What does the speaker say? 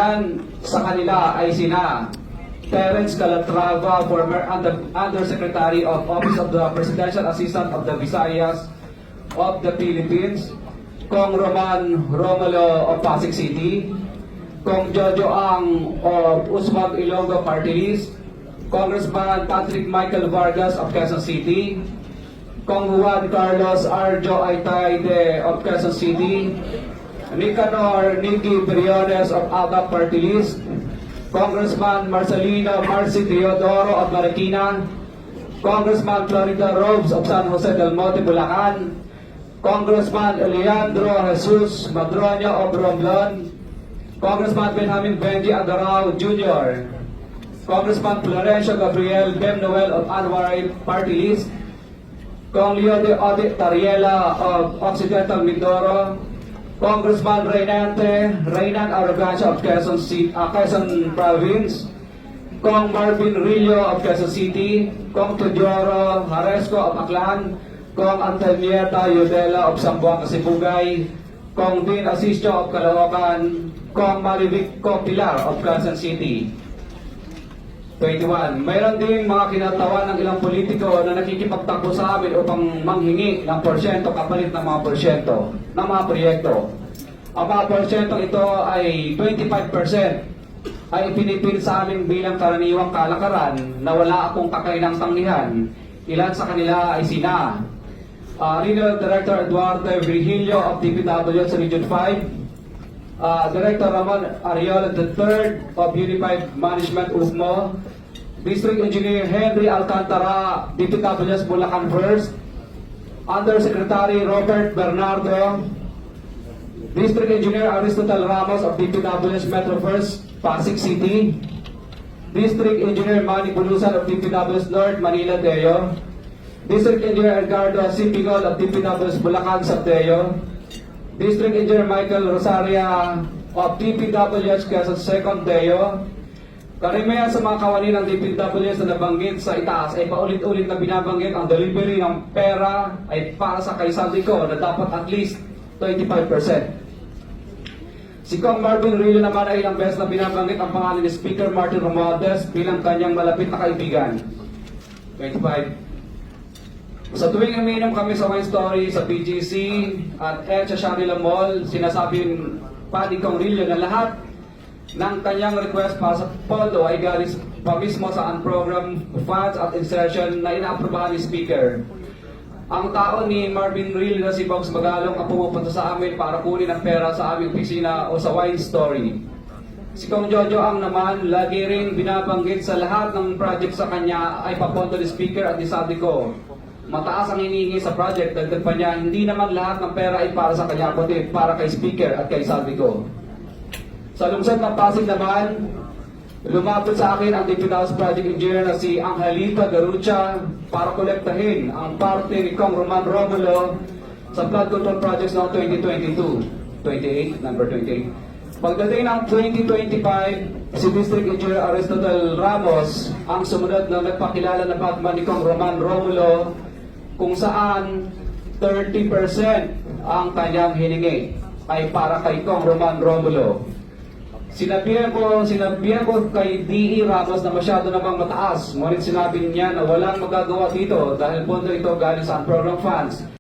Ilan sa kanila ay sina Terence Calatrava, former Undersecretary of Office of the Presidential Assistant of the Visayas of the Philippines, Kong Roman Romulo of Pasig City, Kong Jojo Ang of Usmag Ilonggo Party List, Congressman Patrick Michael Vargas of Quezon City, Kong Juan Carlos Arjo Aitayde of Quezon City, Nicanor Nicky Briones of AGA Party List, Congressman Marcelino Marci Teodoro of Marikina, Congressman Florida Robes of San Jose del Monte, Bulacan, Congressman Leandro Jesus Madroño of Romblon, Congressman Benjamin Benji Adarao Jr., Congressman Florencio Gabriel Bem Noel of Anwaray Party List, Kong Leo de Odit Tariela of Occidental Mindoro, Congressman Reynan Arrogancia of Quezon Province, Kong Marvin Rillo of Quezon City, Kong Tujoro Haresco of Aklan, Kong Antonieta Yudela of Sambuanga Sibugay, Kong Dean Asisio of Caloocan, Kong Marivic Pilar of Quezon City. 21. Mayroon ding mga kinatawan ng ilang politiko na nakikipagtakbo sa amin upang manghingi ng porsyento kapalit ng mga porsyento ng mga proyekto. Ang mga porsyento ito ay 25% ay ipinipil sa amin bilang karaniwang kalakaran na wala akong kakainang tanggihan. Ilan sa kanila ay sina Regional Director Eduardo Virgilio of DPW sa Region 5, Director Ramon Ariola III of Unified Management UFMO, District Engineer Henry Alcantara, DPWS Bulacan First, Undersecretary Robert Bernardo, District Engineer Aristotle Ramos of DPWS Metro First, Pasig City, District Engineer Manny Bulusan of DPWS North, Manila Deo, District Engineer Edgardo Sipigol of DPWS Bulacan, Sabdeo, District Engineer Michael Rosaria of DPWS Quezon Second Deo. Karamihan sa mga kawani ng DPWS na nabanggit sa itaas ay paulit-ulit na binabanggit ang delivery ng pera ay para sa kaisaldi na dapat at least 25%. Si Kong Marvin Rillo naman ay ilang beses na binabanggit ang pangalan ni Speaker Martin Romualdez bilang kanyang malapit na kaibigan. 25. Sa tuwing umiinom kami sa wine story sa BGC at sa Shangri-La Mall, sinasabi pa ni Kong Rillo na lahat ng kanyang request para sa pondo ay galing pa mismo sa unprogrammed funds at insertion na inaaprobahan ni Speaker. Ang tao ni Marvin Rillo na si Bogs Magalong ang pumupunta sa amin para kunin ang pera sa aming opisina o sa wine story. Si Kong Jojo Ang naman, lagi rin binabanggit sa lahat ng project sa kanya ay papondo ni Speaker at ni Sabi ko, mataas ang hinihingi sa project, dagdag pa niya, hindi naman lahat ng pera ay para sa kanya, kundi para kay Speaker at kay Sabi ko. Sa lungsod ng Pasig naman, lumapit sa akin ang DPWS Project Engineer na si Angelita Garucha para kolektahin ang parte ni Kong Roman Romulo sa flood control projects noong 2022. 28, number 28. Pagdating ng 2025, si District Engineer Aristotle Ramos ang sumunod na nagpakilala na Batman ni Kong Roman Romulo kung saan 30% ang kanyang hiningi ay para kay Kong Roman Romulo. Sinabihan ko kay D.E. Ramos na masyado namang mataas, ngunit sinabi niya na walang magagawa dito dahil pondo ito galing sa unprogrammed funds.